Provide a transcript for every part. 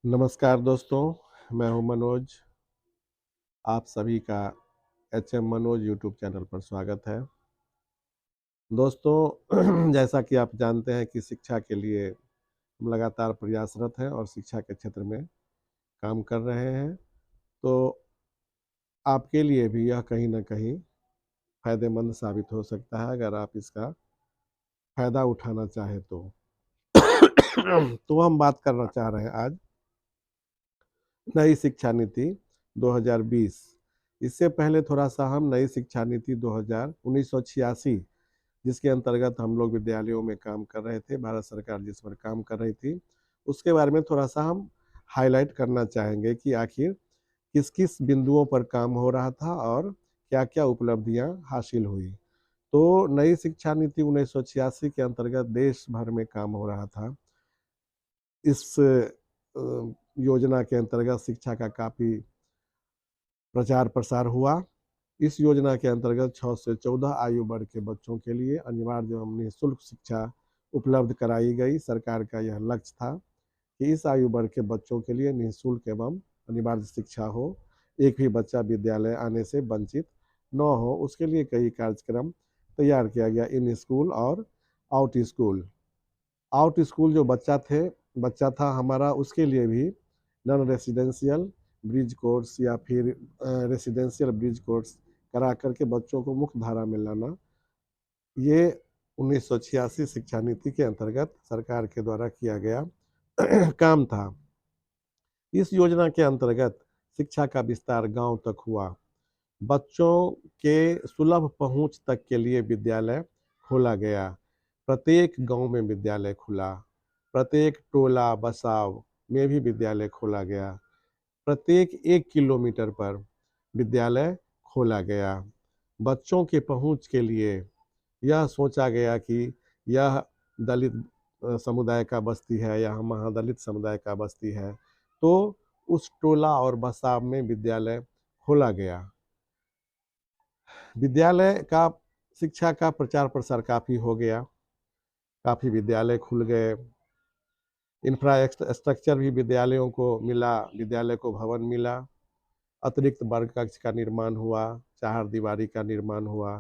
नमस्कार दोस्तों, मैं हूं मनोज। आप सभी का एचएम मनोज यूट्यूब चैनल पर स्वागत है। दोस्तों, जैसा कि आप जानते हैं कि शिक्षा के लिए हम लगातार प्रयासरत हैं और शिक्षा के क्षेत्र में काम कर रहे हैं। तो आपके लिए भी यह कहीं ना कहीं फायदेमंद साबित हो सकता है अगर आप इसका फायदा उठाना चाहें तो। तो हम बात करना चाह रहे हैं आज नई शिक्षा नीति 2020। इससे पहले थोड़ा सा हम नई शिक्षा नीति 1986, जिसके अंतर्गत हम लोग विद्यालयों में काम कर रहे थे, भारत सरकार जिस पर काम कर रही थी, उसके बारे में थोड़ा सा हम हाईलाइट करना चाहेंगे कि आखिर किस किस बिंदुओं पर काम हो रहा था और क्या क्या उपलब्धियां हासिल हुई। तो नई शिक्षा नीति 1986 के अंतर्गत देश भर में काम हो रहा था। इस योजना के अंतर्गत शिक्षा का काफ़ी प्रचार प्रसार हुआ। इस योजना के अंतर्गत 6 से 14 आयु वर्ग के बच्चों के लिए अनिवार्य एवं निःशुल्क शिक्षा उपलब्ध कराई गई। सरकार का यह लक्ष्य था कि इस आयु वर्ग के बच्चों के लिए निःशुल्क एवं अनिवार्य शिक्षा हो, एक भी बच्चा विद्यालय आने से वंचित न हो। उसके लिए कई कार्यक्रम तैयार किया गया, इन स्कूल और आउट स्कूल। आउट स्कूल जो बच्चा था हमारा, उसके लिए भी नॉन रेसिडेंशियल ब्रिज कोर्स या फिर रेसिडेंशियल ब्रिज कोर्स करा करके बच्चों को मुख्य धारा में लाना, ये 1986 शिक्षा नीति के अंतर्गत सरकार के द्वारा किया गया काम था। इस योजना के अंतर्गत शिक्षा का विस्तार गांव तक हुआ। बच्चों के सुलभ पहुंच तक के लिए विद्यालय खोला गया। प्रत्येक गांव में विद्यालय खुला, प्रत्येक टोला बसाव में भी विद्यालय खोला गया, प्रत्येक 1 किलोमीटर पर विद्यालय खोला गया। बच्चों के पहुंच के लिए यह सोचा गया कि यह दलित समुदाय का बस्ती है या महादलित समुदाय का बस्ती है, तो उस टोला और बसाव में विद्यालय खोला गया। विद्यालय का शिक्षा का प्रचार प्रसार काफ़ी हो गया, काफ़ी विद्यालय खुल गए। इंफ्रास्ट्रक्चर भी विद्यालयों को मिला, विद्यालय को भवन मिला, अतिरिक्त वर्ग कक्ष का निर्माण हुआ, चार दीवारी का निर्माण हुआ।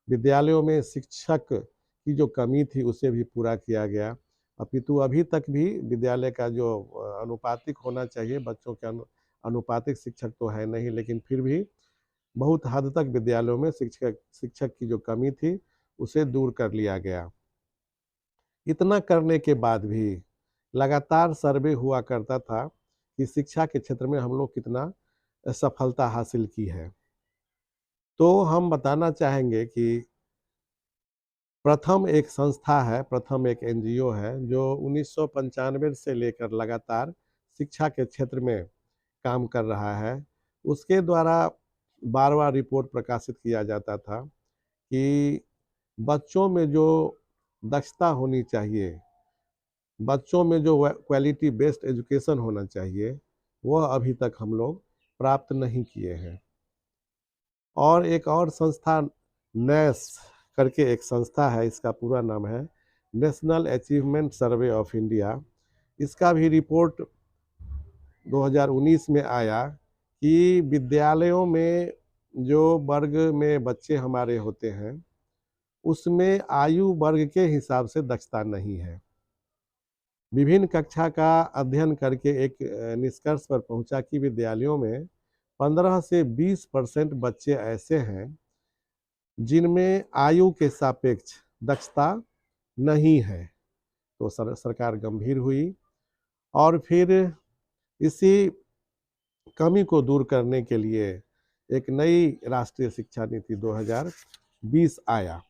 विद्यालयों में शिक्षक की जो कमी थी उसे भी पूरा किया गया। अपितु अभी तक भी विद्यालय का जो अनुपातिक होना चाहिए, बच्चों के अनुपातिक शिक्षक तो है नहीं, लेकिन फिर भी बहुत हद तक विद्यालयों में शिक्षक की जो कमी थी उसे दूर कर लिया गया। इतना करने के बाद भी लगातार सर्वे हुआ करता था कि शिक्षा के क्षेत्र में हम लोग कितना सफलता हासिल की है। तो हम बताना चाहेंगे कि प्रथम एक संस्था है, प्रथम एक एनजीओ है जो 1995 से लेकर लगातार शिक्षा के क्षेत्र में काम कर रहा है। उसके द्वारा बार-बार रिपोर्ट प्रकाशित किया जाता था कि बच्चों में जो दक्षता होनी चाहिए, बच्चों में जो क्वालिटी बेस्ड एजुकेशन होना चाहिए, वह अभी तक हम लोग प्राप्त नहीं किए हैं। और एक और संस्था नेस करके एक संस्था है, इसका पूरा नाम है national achievement survey of India. इसका भी रिपोर्ट 2019 में आया कि विद्यालयों में जो वर्ग में बच्चे हमारे होते हैं उसमें आयु वर्ग के हिसाब से दक्षता नहीं है। विभिन्न कक्षा का अध्ययन करके एक निष्कर्ष पर पहुंचा कि विद्यालयों में 15 से 20% बच्चे ऐसे हैं जिनमें आयु के सापेक्ष दक्षता नहीं है। तो सरकार गंभीर हुई और फिर इसी कमी को दूर करने के लिए एक नई राष्ट्रीय शिक्षा नीति 2020 आया।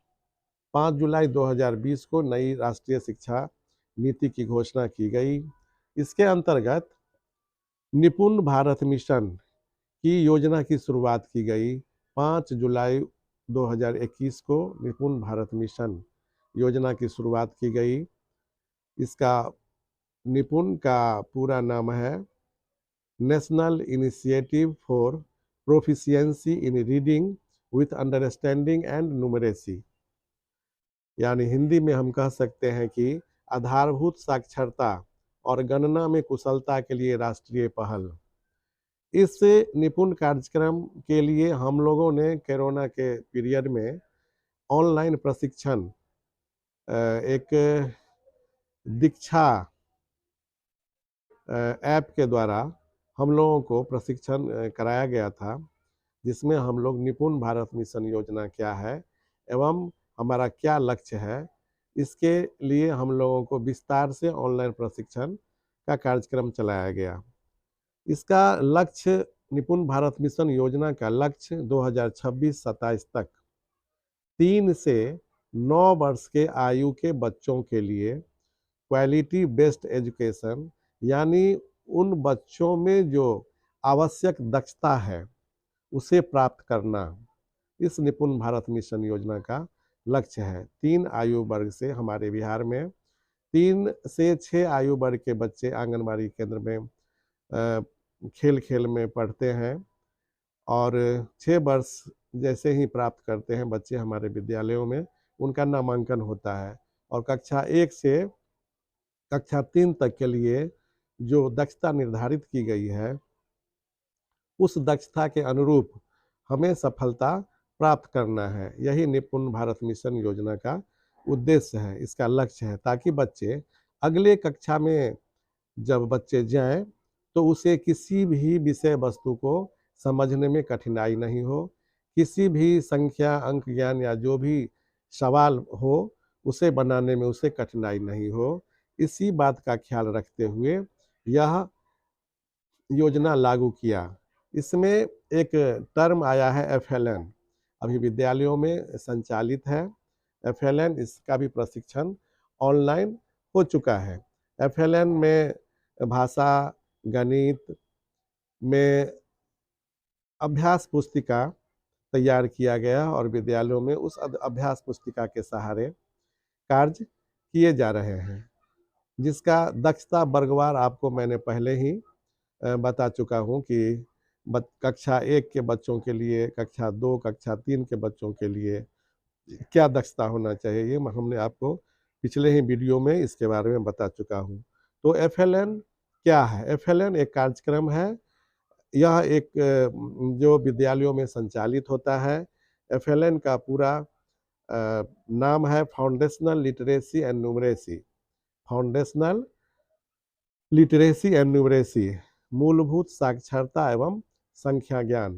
5 जुलाई 2020 को नई राष्ट्रीय शिक्षा नीति की घोषणा की गई। इसके अंतर्गत निपुण भारत मिशन की योजना की शुरुआत की गई। 5 जुलाई 2021 को निपुण भारत मिशन योजना की शुरुआत की गई। इसका निपुण का पूरा नाम है national initiative for proficiency in reading with understanding and numeracy. यानी हिंदी में हम कह सकते हैं कि आधारभूत साक्षरता और गणना में कुशलता के लिए राष्ट्रीय पहल। इस निपुण कार्यक्रम के लिए हम लोगों ने कोरोना के पीरियड में ऑनलाइन प्रशिक्षण एक दीक्षा ऐप के द्वारा हम लोगों को प्रशिक्षण कराया गया था, जिसमें हम लोग निपुण भारत मिशन योजना क्या है एवं हमारा क्या लक्ष्य है, इसके लिए हम लोगों को विस्तार से ऑनलाइन प्रशिक्षण का कार्यक्रम चलाया गया। इसका लक्ष्य, निपुण भारत मिशन योजना का लक्ष्य 2026-27 तक 3 से 9 वर्ष के आयु के बच्चों के लिए क्वालिटी बेस्ड एजुकेशन, यानी उन बच्चों में जो आवश्यक दक्षता है उसे प्राप्त करना, इस निपुण भारत मिशन योजना का लक्ष्य है। 3 आयु वर्ग से हमारे बिहार में 3 से 6 आयु वर्ग के बच्चे आंगनबाड़ी केंद्र में खेल खेल में पढ़ते हैं और 6 वर्ष जैसे ही प्राप्त करते हैं बच्चे हमारे विद्यालयों में, उनका नामांकन होता है और कक्षा 1 से कक्षा 3 तक के लिए जो दक्षता निर्धारित की गई है, उस दक्षता के अनुरूप हमें सफलता प्राप्त करना है। यही निपुण भारत मिशन योजना का उद्देश्य है, इसका लक्ष्य है, ताकि बच्चे अगले कक्षा में जब बच्चे जाएं तो उसे किसी भी विषय वस्तु को समझने में कठिनाई नहीं हो, किसी भी संख्या, अंक ज्ञान या जो भी सवाल हो उसे बनाने में उसे कठिनाई नहीं हो। इसी बात का ख्याल रखते हुए यह योजना लागू किया। इसमें एक टर्म आया है FLN, अभी विद्यालयों में संचालित है FLN। इसका भी प्रशिक्षण ऑनलाइन हो चुका है। FLN में भाषा, गणित में अभ्यास पुस्तिका तैयार किया गया और विद्यालयों में उस अभ्यास पुस्तिका के सहारे कार्य किए जा रहे हैं, जिसका दक्षता वर्गवार आपको मैंने पहले ही बता चुका हूं कि कक्षा 1 के बच्चों के लिए, कक्षा 2, कक्षा 3 के बच्चों के लिए क्या दक्षता होना चाहिए, ये हमने आपको पिछले ही वीडियो में इसके बारे में बता चुका हूं। तो FLN क्या है? FLN एक कार्यक्रम है, यह एक जो विद्यालयों में संचालित होता है। FLN का पूरा नाम है foundational literacy and numeracy. Foundational literacy and numeracy, मूलभूत साक्षरता एवं संख्या ज्ञान।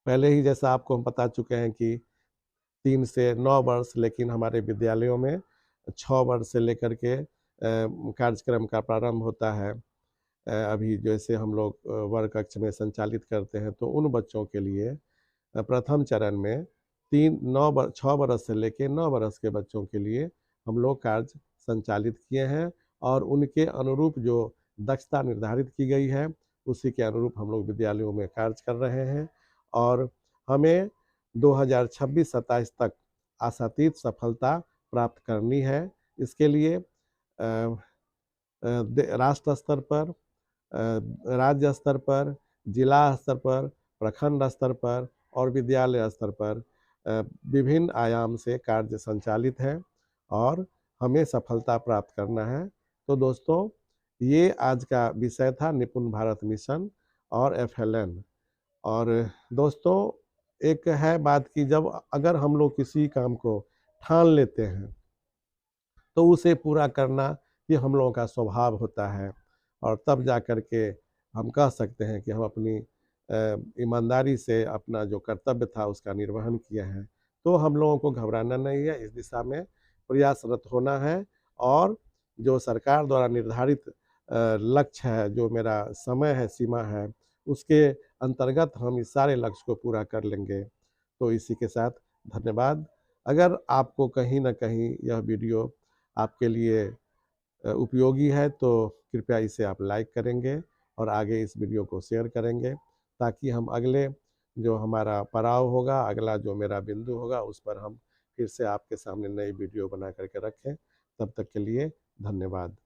पहले ही जैसा आपको हम बता चुके हैं कि 3 से 9 वर्ष, लेकिन हमारे विद्यालयों में 6 वर्ष से लेकर के कार्यक्रम का प्रारंभ होता है। अभी जैसे हम लोग वर्ग कक्ष में संचालित करते हैं, तो उन बच्चों के लिए प्रथम चरण में 6 वर्ष से लेकर 9 वर्ष के बच्चों के लिए हम लोग कार्य संचालित किए हैं और उनके अनुरूप जो दक्षता निर्धारित की गई है उसी के अनुरूप हम लोग विद्यालयों में कार्य कर रहे हैं और हमें 2026-27 तक आशातीत सफलता प्राप्त करनी है। इसके लिए राष्ट्र स्तर पर, राज्य स्तर पर, जिला स्तर पर, प्रखंड स्तर पर और विद्यालय स्तर पर विभिन्न आयाम से कार्य संचालित है और हमें सफलता प्राप्त करना है। तो दोस्तों, ये आज का विषय था निपुण भारत मिशन और FLN। और दोस्तों, एक है बात कि जब अगर हम लोग किसी काम को ठान लेते हैं तो उसे पूरा करना ये हम लोगों का स्वभाव होता है और तब जा कर के हम कह सकते हैं कि हम अपनी ईमानदारी से अपना जो कर्तव्य था उसका निर्वहन किया है। तो हम लोगों को घबराना नहीं है, इस दिशा में प्रयासरत होना है और जो सरकार द्वारा निर्धारित लक्ष्य है, जो मेरा समय है, सीमा है, उसके अंतर्गत हम इस सारे लक्ष्य को पूरा कर लेंगे। तो इसी के साथ धन्यवाद। अगर आपको कहीं ना कहीं यह वीडियो आपके लिए उपयोगी है तो कृपया इसे आप लाइक करेंगे और आगे इस वीडियो को शेयर करेंगे, ताकि हम अगले जो हमारा पड़ाव होगा, अगला जो मेरा बिंदु होगा, उस पर हम फिर से आपके सामने नई वीडियो बना करके रखें। तब तक के लिए धन्यवाद।